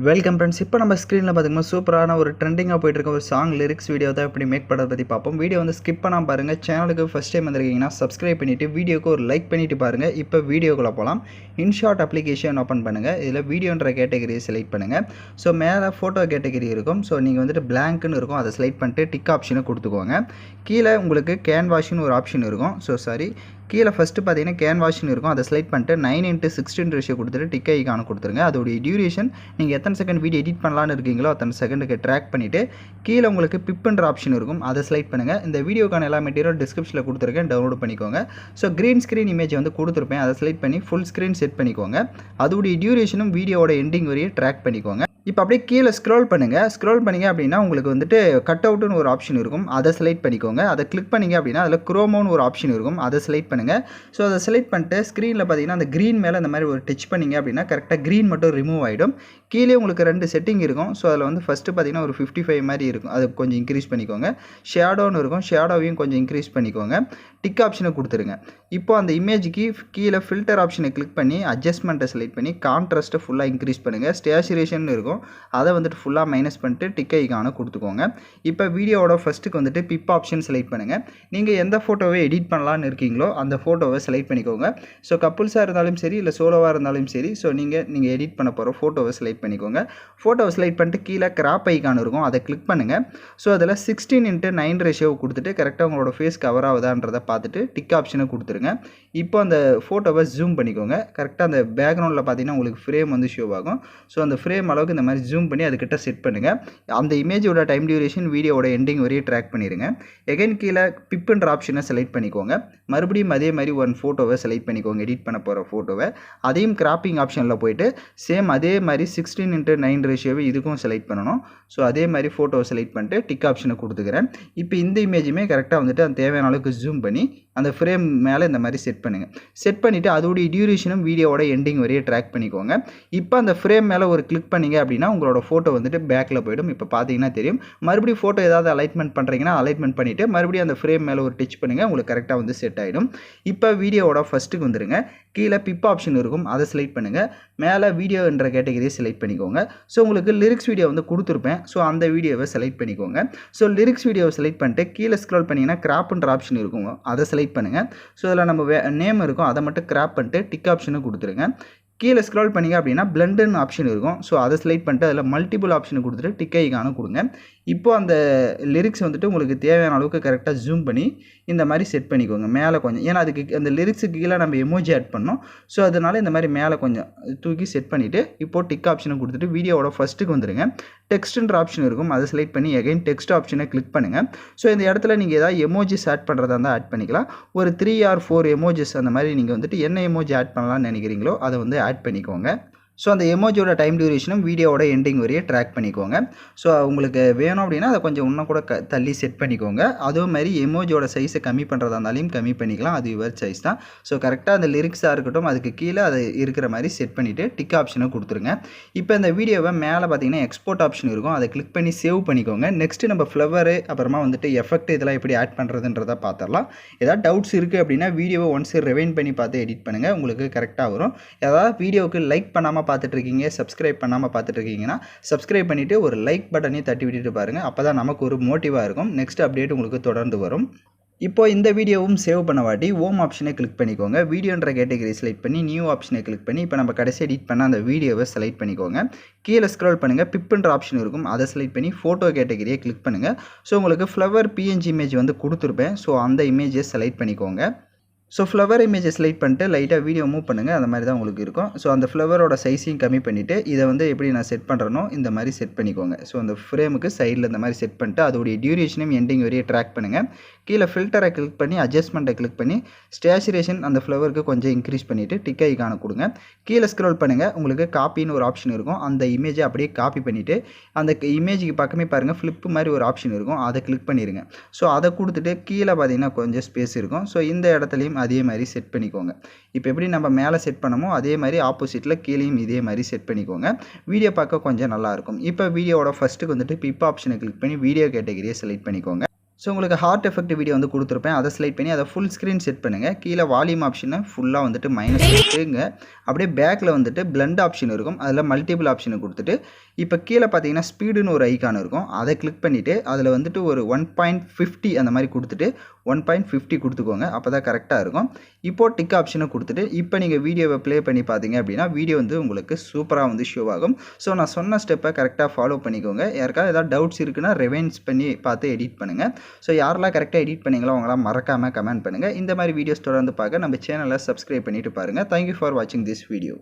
Welcome friends. இப்போ நம்ம ஸ்க்ரீனில் பார்த்தீங்கன்னா சூப்பரான ஒரு ட்ரெண்டிங்காக போயிட்டு இருக்க ஒரு சாங் லிரிக்ஸ் வீடியோ தான் எப்படி மேக் பண்ணுறத பற்றி பார்ப்போம். வீடியோ வந்து ஸ்கிப் பண்ணாமல் பாருங்கள். சேனலுக்கு ஃபஸ்ட் டைம் வந்திருக்கீங்கன்னா சப்ஸ்கிரைப் பண்ணிவிட்டு வீடியோக்கு ஒரு லைக் பண்ணிவிட்டு பாருங்கள். இப்போ வீடியோக்குள்ளே போகலாம். இன்ஷாட் அப்ளிகேஷன் ஓப்பன் பண்ணுங்கள். இதில் வீடியோன்ற கேட்டகரியை செலக்ட் பண்ணுங்கள். ஸோ மேலே ஃபோட்டோ கேட்டகரி இருக்கும். ஸோ நீங்கள் வந்துட்டு பிளாங்க்னு இருக்கும், அதை செலக்ட் பண்ணிட்டு டிக் ஆப்ஷனை கொடுத்துக்கோங்க. கீழே உங்களுக்கு கேன்வாஷ்னு ஒரு ஆப்ஷன் இருக்கும். கீழே ஃபஸ்ட்டு பார்த்தீங்கன்னா கேன்வாஷ்னு இருக்கும், அதை செலக்ட் பண்ணிட்டு 9:16 ரேஷியோ கொடுத்துட்டு டிக் ஐகான் கொடுத்துருங்க. அதோடைய டியூரேஷன் நீங்கள் எத்தனை செகண்ட் வீடியோ எடிட் பண்ணலான்னு இருக்கீங்களோ அத்தனை செகண்டுக்கு ட்ராக் பண்ணிவிட்டு கீழே உங்களுக்கு பிப்ன்ற ஆப்ஷன் இருக்கும், அதை செலக்ட் பண்ணுங்கள். இந்த வீடியோக்கான எல்லா மெட்டீரியல் டிஸ்கிரிப்ஷனில் கொடுத்துருக்கேன், டவுன்லோட் பண்ணிக்கோங்க. ஸோ க்ரீன் ஸ்க்ரீன் இமேஜ் வந்து கொடுத்துருப்பேன், அதை செலக்ட் பண்ணி ஃபுல் ஸ்க்ரீன் செட் பண்ணிக்கோங்க. அதோடைய டியூரேஷனும் வீடியோட எண்டிங் வரையும் ட்ராக் பண்ணிக்கோங்க. இப்போ அப்படியே கீழே ஸ்க்ரோல் பண்ணிங்க அப்படின்னா உங்களுக்கு வந்துட்டு கட் அவுட்னு ஒரு ஆப்ஷன் இருக்கும், அதை செலக்ட் பண்ணிக்கோங்க. அதை கிளிக் பண்ணிங்க அப்படின்னா அதில் குரோமோன்னு ஒரு ஆப்ஷன் இருக்கும், அதை செலக்ட் பண்ணுங்கள். ஸோ அதை செலக்ட் பண்ணிட்டு ஸ்க்ரீனில் பார்த்தீங்கன்னா அந்த க்ரீன் மேலே இந்த மாதிரி ஒரு டச் பண்ணிங்க அப்படின்னா கரெக்டாக க்ரீன் மட்டும் ரிமூவ் ஆகிடும். கீழே உங்களுக்கு 2 செட்டிங் இருக்கும். ஸோ அதில் வந்து ஃபஸ்ட்டு பார்த்தீங்கன்னா ஒரு 55 மாதிரி இருக்கும், அது கொஞ்சம் இன்க்ரீஸ் பண்ணிக்கோங்க. ஷேடோன்னு இருக்கும், ஷேடோவையும் கொஞ்சம் இன்க்ரீஸ் பண்ணிக்கோங்க. டிக் ஆப்ஷனை கொடுத்துருங்க. இப்போ அந்த இமேஜுக்கு கீழே ஃபில்டர் ஆப்ஷனை கிளிக் பண்ணி அட்ஜஸ்ட்மெண்ட்டை செலக்ட் பண்ணி கான்ட்ராஸ்ட்டை ஃபுல்லாக இன்க்ரீஸ் பண்ணுங்கள். ஸ்டேச்சுரேஷன் இருக்கும், அதை வந்துட்டு ஃபுல்லாக மைனஸ் பண்ணிட்டு டிக் ஐகானை கொடுத்துக்கோங்க. இப்போ வீடியோவோட ஃபஸ்ட்டுக்கு வந்துட்டு பிப் ஆப்ஷன் செலக்ட் பண்ணுங்கள். நீங்கள் எந்த ஃபோட்டோவை எடிட் பண்ணலான்னு இருக்கீங்களோ அந்த ஃபோட்டோவை செலக்ட் பண்ணிக்கோங்க. ஸோ கப்புள்ஸாக இருந்தாலும் சரி, இல்லை சோலோவாக இருந்தாலும் சரி, ஸோ நீங்கள் எடிட் பண்ண போகிற ஃபோட்டோவை செலக்ட் பண்ணிக்கோங்க. ஃபோட்டோவை செலக்ட் பண்ணிட்டு கீழே கிராப் ஐகான் இருக்கும், அதை கிளிக் பண்ணுங்கள். ஸோ அதில் 16:9 ரேஷியோ கொடுத்துட்டு கரெக்டாக உங்களோட ஃபேஸ் கவர் ஆகுதான்றதை பார்த்துட்டு டிக் ஆப்ஷனை கொடுத்துருங்க. இப்போ அந்த ஃபோட்டோவை ஜூம் பண்ணிக்கோங்க. கரெக்டாக அந்த பேக்ரவுண்டில் பார்த்தீங்கன்னா உங்களுக்கு ஃப்ரேம் வந்து ஷோ ஆகும். ஸோ அந்த ஃப்ரேம் அளவுக்கு இந்த மாதிரி ஜூம் பண்ணி அதுக்கிட்ட செட் பண்ணுங்கள். அந்த இமேஜோட டைம் டியூரேஷன் வீடியோட எண்டிங் வரையும் ட்ராக் பண்ணிடுங்க. எகைன் கீழே பிப்ன்ற ஆப்ஷனை செலக்ட் பண்ணிக்கோங்க. மறுபடியும் அதே மாதிரி ஒரு ஃபோட்டோவை செலக்ட் பண்ணிக்கோங்க, எடிட் பண்ண போகிற ஃபோட்டோவை. அதையும் கிராப்பிங் ஆப்ஷனில் போயிட்டு சேம் அதே மாதிரி 16:9 ரேஷியோவை இதுக்கும் செலக்ட் பண்ணணும். ஸோ அதே மாதிரி ஃபோட்டோவை செலக்ட் பண்ணிட்டு டிக் ஆப்ஷனை கொடுத்துக்கிறேன். இப்போ இந்த இமேஜுமே கரெக்டாக வந்துட்டு அந்த தேவையான அளவுக்கு ஜூம் பண்ணி அந்த ஃப்ரேம் மேலே இந்த மாதிரி செட் பண்ணுங்கள். செட் பண்ணிவிட்டு அதோடைய டியூரேஷனும் வீடியோட எண்டிங் வரையும் ட்ராக் பண்ணிக்கோங்க. இப்போ அந்த ஃப்ரேம் மேலே ஒரு கிளிக் பண்ணிங்க அப்படின்னா உங்களோட ஃபோட்டோ வந்துட்டு பேக்கில் போய்டும். இப்போ பார்த்தீங்கன்னா தெரியும். மறுபடியும் ஃபோட்டோ ஏதாவது அலைட்மெண்ட் பண்ணுறீங்கன்னா அலைட்மெண்ட் பண்ணிவிட்டு மறுபடியும் அந்த ஃப்ரேம் மேலே ஒரு டச் பண்ணுங்கள், உங்களுக்கு கரெக்டாக வந்து செட் ஆகிடும். இப்போ வீடியோவோட ஃபஸ்ட்டுக்கு வந்துடுங்க. கீழே பிப் ஆப்ஷன் இருக்கும், அதை செலக்ட் பண்ணுங்கள். மேலே வீடியோ என்ற கேட்டகரியை செலக்ட் பண்ணிக்கோங்க. ஸோ உங்களுக்கு லிரிக்ஸ் வீடியோ வந்து கொடுத்துருப்பேன், ஸோ அந்த வீடியோவை செலக்ட் பண்ணிக்கோங்க. ஸோ லிரிக்ஸ் வீடியோவை செலக்ட் பண்ணிட்டு கீழே ஸ்க்ரோல் பண்ணிங்கன்னா கிராப்ன்ற ஆப்ஷன் இருக்கும், அதை செலக்ட் பண்ணுங்கள். ஸோ அதில் நம்ம நேம் இருக்கும், அதை மட்டும் கிராப் பண்ணிட்டு டிக் ஆப்ஷனை கொடுத்துருங்க. கீழே ஸ்க்ரோல் பண்ணிங்க அப்படின்னா பிளண்டுன்னு ஆப்ஷன் இருக்கும். ஸோ அதை செலக்ட் பண்ணிட்டு அதில் மல்டிபிள் ஆப்ஷனை கொடுத்துட்டு டிக் ஐகானை கொடுங்க. இப்போ அந்த லிரிக்ஸ் வந்துட்டு உங்களுக்கு தேவையான அளவுக்கு கரெக்டாக ஜூம் பண்ணி இந்த மாதிரி செட் பண்ணிக்கோங்க. மேலே கொஞ்சம், ஏன்னா அதுக்கு அந்த லிரிக்ஸுக்கு கீழே நம்ம எமோஜி ஆட் பண்ணோம். ஸோ அதனால் இந்த மாதிரி மேலே கொஞ்சம் தூக்கி செட் பண்ணிவிட்டு இப்போது டிக் ஆப்ஷனை கொடுத்துட்டு வீடியோவோட ஃபஸ்ட்டுக்கு வந்துடுங்க. டெக்ஸ்ட்ன்ற ஆப்ஷன் இருக்கும், அதை செலக்ட் பண்ணி எகைன் டெக்ஸ்ட் ஆப்ஷனை கிளிக் பண்ணுங்கள். ஸோ இந்த இடத்துல நீங்கள் ஏதாவது எமோஜிஸ் ஆட் பண்ணுறதா இருந்தால் ஆட் பண்ணிக்கலாம். ஒரு 3 or 4 எமோஜிஸ் அந்த மாதிரி நீங்கள் வந்துட்டு என்ன எமோஜி ஆட் பண்ணலாம்னு நினைக்கிறீங்களோ அதை வந்து ஆட் பண்ணிக்கோங்க. ஸோ அந்த எமோஜியோட டைம் டியூரேஷனும் வீடியோவோட எண்டிங் வரையும் ட்ராக் பண்ணிக்கோங்க. ஸோ உங்களுக்கு வேணும் அப்படின்னா அதை கொஞ்சம் இன்னும் கூட தள்ளி செட் பண்ணிக்கோங்க. அதே மாதிரி எமோஜியோட சைஸை கம்மி பண்ணுறதா இருந்தாலும் கம்மி பண்ணிக்கலாம், அது யுவர் சைஸ் தான். ஸோ கரெக்டாக அந்த லிரிக்ஸாக இருக்கட்டும் அதுக்கு கீழே அது இருக்கிற மாதிரி செட் பண்ணிவிட்டு டிக் ஆப்ஷனை கொடுத்துருங்க. இப்போ இந்த வீடியோவை மேலே பார்த்தீங்கன்னா எக்ஸ்போர்ட் ஆப்ஷன் இருக்கும், அதை கிளிக் பண்ணி சேவ் பண்ணிக்கோங்க. நெக்ஸ்ட்டு நம்ம ஃப்ளவரு அப்புறமா வந்துட்டு எஃபெக்ட் இதெல்லாம் எப்படி ஆட் பண்ணுறதுன்றதை பார்த்துடலாம். ஏதாவது டவுட்ஸ் இருக்குது அப்படின்னா வீடியோவை ஒன்ஸ் ரிவைண்ட் பண்ணி பார்த்து எடிட் பண்ணுங்கள், உங்களுக்கு கரெக்டாக வரும். ஏதாவது வீடியோவுக்கு லைக் பண்ணாமல் பார்த்துட்ருக்கீங்க, சப்ஸ்கிரைப் பண்ணாமல் பார்த்துட்ருக்கீங்கன்னா சப்ஸ்கிரைப் பண்ணிவிட்டு ஒரு லைக் பட்டனையும் தட்டி விட்டுட்டு பாருங்கள். அப்போ தான் நமக்கு ஒரு மோட்டிவாக இருக்கும், நெக்ஸ்ட் அப்டேட் உங்களுக்கு தொடர்ந்து வரும். இப்போ இந்த வீடியோவும் சேவ் பண்ண வாட்டி ஹோம் ஆப்ஷனை கிளிக் பண்ணிக்கோங்க. வீடியோன்ற கேட்டகரி செலக்ட் பண்ணி நியூ ஆப்ஷனை கிளிக் பண்ணி இப்போ நம்ம கடைசி எடிட் பண்ண அந்த வீடியோவை செலக்ட் பண்ணிக்கோங்க. கீழே ஸ்க்ரோல் பண்ணுங்கள், பிப்ன்ற ஆப்ஷன் இருக்கும், அதை செலக்ட் பண்ணி ஃபோட்டோ கேட்டகரியை கிளிக் பண்ணுங்கள். ஸோ உங்களுக்கு ஃப்ளவர் பிஎன்ஜி இமேஜ் வந்து கொடுத்துருப்பேன், ஸோ அந்த இமேஜை செலக்ட் பண்ணிக்கோங்க. ஸோ ஃப்ளவர் இமேஜை செலக்ட் பண்ணிட்டு லைட்டாக வீடியோ மூவ் பண்ணுங்கள், அந்த மாதிரி தான் உங்களுக்கு இருக்கும். ஸோ அந்த ஃப்ளவரோட சைஸையும் கம்மி பண்ணிவிட்டு இதை வந்து எப்படி நான் செட் பண்ணுறனோ இந்த மாதிரி செட் பண்ணிக்கோங்க. ஸோ அந்த ஃப்ரேமுக்கு சைடில் இந்த மாதிரி செட் பண்ணிட்டு அதோடைய டியூரேஷனையும் எண்டிங் வரையும் ட்ராக் பண்ணுங்கள். கீழே ஃபில்டரை கிளிக் பண்ணி அட்ஜஸ்ட்மெண்ட்டை கிளிக் பண்ணி ஸ்டேச்சுரேஷன் அந்த ஃப்ளவருக்கு கொஞ்சம் இன்க்ரீஸ் பண்ணிவிட்டு டிக் ஐகானை கொடுங்க. கீழே ஸ்க்ரோல் பண்ணுங்கள், உங்களுக்கு காப்பின்னு ஒரு ஆப்ஷன் இருக்கும், அந்த இமேஜை அப்படியே காப்பி பண்ணிவிட்டு அந்த இமேஜுக்கு பக்கமே பாருங்கள் ஃப்ளிப்பு மாதிரி ஒரு ஆப்ஷன் இருக்கும், அதை கிளிக் பண்ணிடுங்க. ஸோ அதை கொடுத்துட்டு கீழே பார்த்தீங்கன்னா கொஞ்சம் ஸ்பேஸ் இருக்கும். ஸோ இந்த இடத்துலையும் அதே மாதிரி செட் பண்ணிக்கோங்க. இப்போ எப்படி நம்ம மேலே செட் பண்ணமோ அதே மாதிரி ஆப்போசிட்டில் கீழேயும் இதே மாதிரி செட் பண்ணிக்கோங்க. வீடியோ பார்க்க கொஞ்சம் நல்லாயிருக்கும். இப்போ வீடியோவோட ஃபஸ்ட்டுக்கு வந்துட்டு பிப் ஆப்ஷனை கிளிக் பண்ணி வீடியோ கேட்டகரியை செலக்ட் பண்ணிக்கோங்க. ஸோ உங்களுக்கு ஹார்ட் எஃபெக்ட் வீடியோ வந்து கொடுத்துருப்பேன். அதை ஸ்லைட் பண்ணி அதை ஃபுல் ஸ்க்ரீன் செட் பண்ணுங்கள். கீழே வால்யூம் ஆப்ஷனை ஃபுல்லாக வந்துட்டு மைனஸ் கொடுத்துங்க. அப்படியே பேக்கில் வந்துட்டு பிளண்ட் ஆப்ஷன் இருக்கும். அதில் மல்டிபிள் ஆப்ஷனை கொடுத்துட்டு இப்போ கீழே பார்த்தீங்கன்னா ஸ்பீடுன்னு ஒரு ஐக்கான் இருக்கும். அதை கிளிக் பண்ணிவிட்டு அதில் வந்துட்டு ஒரு 1.50 அந்த மாதிரி கொடுத்துட்டு 1.50 கொடுத்துக்கோங்க. அப்போ தான் கரெக்டாக இருக்கும். இப்போது டிக் ஆப்ஷனை கொடுத்துட்டு இப்போ நீங்கள் வீடியோவை ப்ளே பண்ணி பார்த்தீங்க அப்படின்னா வீடியோ வந்து உங்களுக்கு சூப்பராக வந்து ஷோ ஆகும். ஸோ நான் சொன்ன ஸ்டெப்பை கரெக்டாக ஃபாலோ பண்ணிக்கோங்க. யாருக்காவது ஏதாவது டவுட்ஸ் இருக்குன்னா ரிவைன்ஸ் பண்ணி பார்த்து எடிட் பண்ணுங்கள். ஸோ யாரெல்லாம் கரெக்டாக எடிட் பண்ணீங்களோ அவங்களாம் மறக்காமல் கமெண்ட் பண்ணுங்கள். இந்த மாதிரி வீடியோஸ் தொடர்ந்து பார்க்க நம்ம சேனலை சப்ஸ்கிரைப் பண்ணிட்டு பாருங்கள். தேங்க்யூ ஃபார் வாட்சிங் திஸ் வீடியோ.